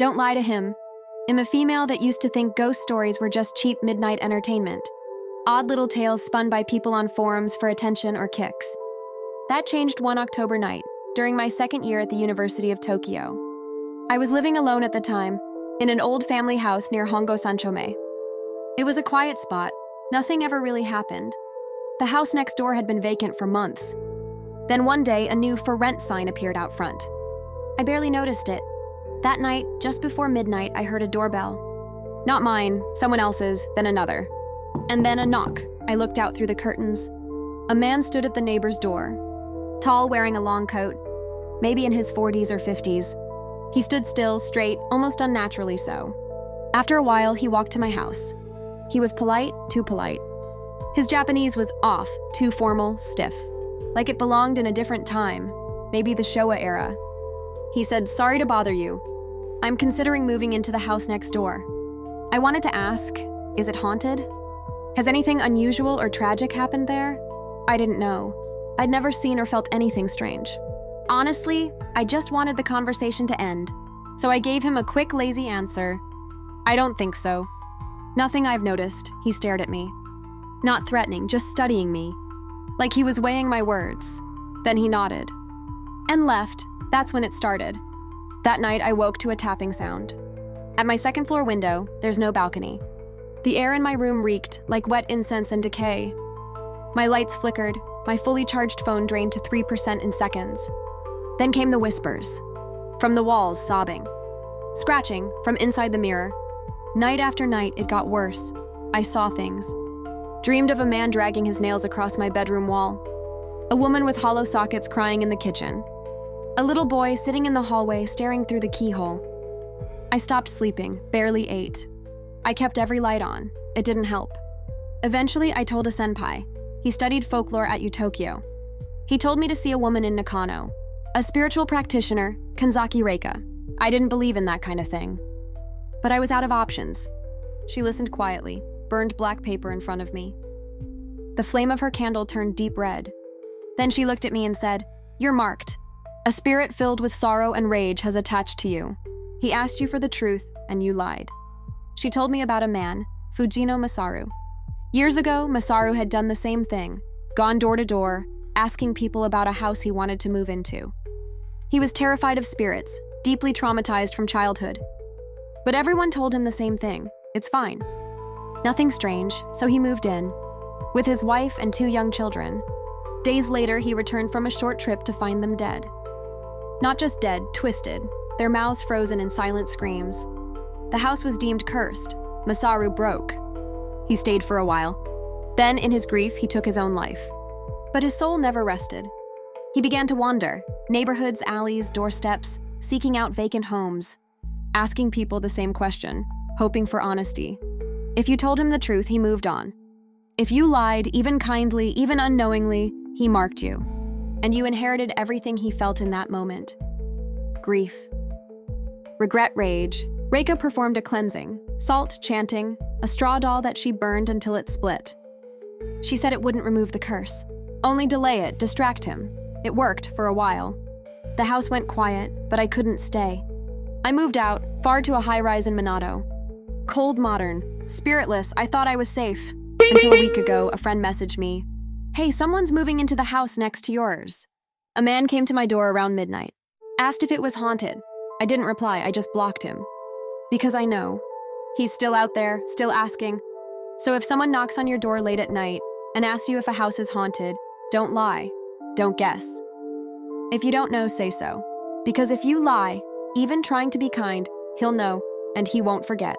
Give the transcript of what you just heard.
Don't lie to him. I'm a female that used to think ghost stories were just cheap midnight entertainment. Odd little tales spun by people on forums for attention or kicks. That changed one October night, during my second year at the University of Tokyo. I was living alone at the time, in an old family house near Hongo Sanchome. It was a quiet spot. Nothing ever really happened. The house next door had been vacant for months. Then one day, a new "for rent" sign appeared out front. I barely noticed it. That night, just before midnight, I heard a doorbell. Not mine, someone else's, then another. And then a knock. I looked out through the curtains. A man stood at the neighbor's door. Tall, wearing a long coat, maybe in his 40s or 50s. He stood still, straight, almost unnaturally so. After a while, he walked to my house. He was polite, too polite. His Japanese was off, too formal, stiff. Like it belonged in a different time, maybe the Showa era. He said, "Sorry to bother you. I'm considering moving into the house next door." I wanted to ask, is it haunted? Has anything unusual or tragic happened there? I didn't know. I'd never seen or felt anything strange. Honestly, I just wanted the conversation to end, so I gave him a quick, lazy answer. "I don't think so." "Nothing I've noticed." He stared at me. Not threatening, just studying me. Like he was weighing my words. Then he nodded. And left. That's when it started. That night, I woke to a tapping sound. At my second floor window, there's no balcony. The air in my room reeked like wet incense and decay. My lights flickered. My fully charged phone drained to 3% in seconds. Then came the whispers. From the walls, sobbing. Scratching from inside the mirror. Night after night, it got worse. I saw things. Dreamed of a man dragging his nails across my bedroom wall. A woman with hollow sockets crying in the kitchen. A little boy sitting in the hallway staring through the keyhole. I stopped sleeping, barely ate. I kept every light on. It didn't help. Eventually, I told a senpai. He studied folklore at Utokyo. He told me to see a woman in Nakano, a spiritual practitioner, Kanzaki Reika. I didn't believe in that kind of thing. But I was out of options. She listened quietly, burned black paper in front of me. The flame of her candle turned deep red. Then she looked at me and said, "You're marked. A spirit filled with sorrow and rage has attached to you. He asked you for the truth, and you lied." She told me about a man, Fujino Masaru. Years ago, Masaru had done the same thing, gone door to door, asking people about a house he wanted to move into. He was terrified of spirits, deeply traumatized from childhood. But everyone told him the same thing. It's fine. Nothing strange, so he moved in, with his wife and 2 young children. Days later, he returned from a short trip to find them dead. Not just dead, twisted, their mouths frozen in silent screams. The house was deemed cursed. Masaru broke. He stayed for a while. Then, in his grief, he took his own life. But his soul never rested. He began to wander, neighborhoods, alleys, doorsteps, seeking out vacant homes, asking people the same question, hoping for honesty. If you told him the truth, he moved on. If you lied, even kindly, even unknowingly, he marked you. And you inherited everything he felt in that moment. Grief. Regret, rage. Reika performed a cleansing, salt, chanting, a straw doll that she burned until it split. She said it wouldn't remove the curse, only delay it, distract him. It worked for a while. The house went quiet, but I couldn't stay. I moved out, far to a high-rise in Minato. Cold modern, spiritless, I thought I was safe. Until a week ago, a friend messaged me, "Hey, someone's moving into the house next to yours." A man came to my door around midnight, asked if it was haunted. I didn't reply, I just blocked him. Because I know. He's still out there, still asking. So if someone knocks on your door late at night and asks you if a house is haunted, don't lie. Don't guess. If you don't know, say so. Because if you lie, even trying to be kind, he'll know, and he won't forget.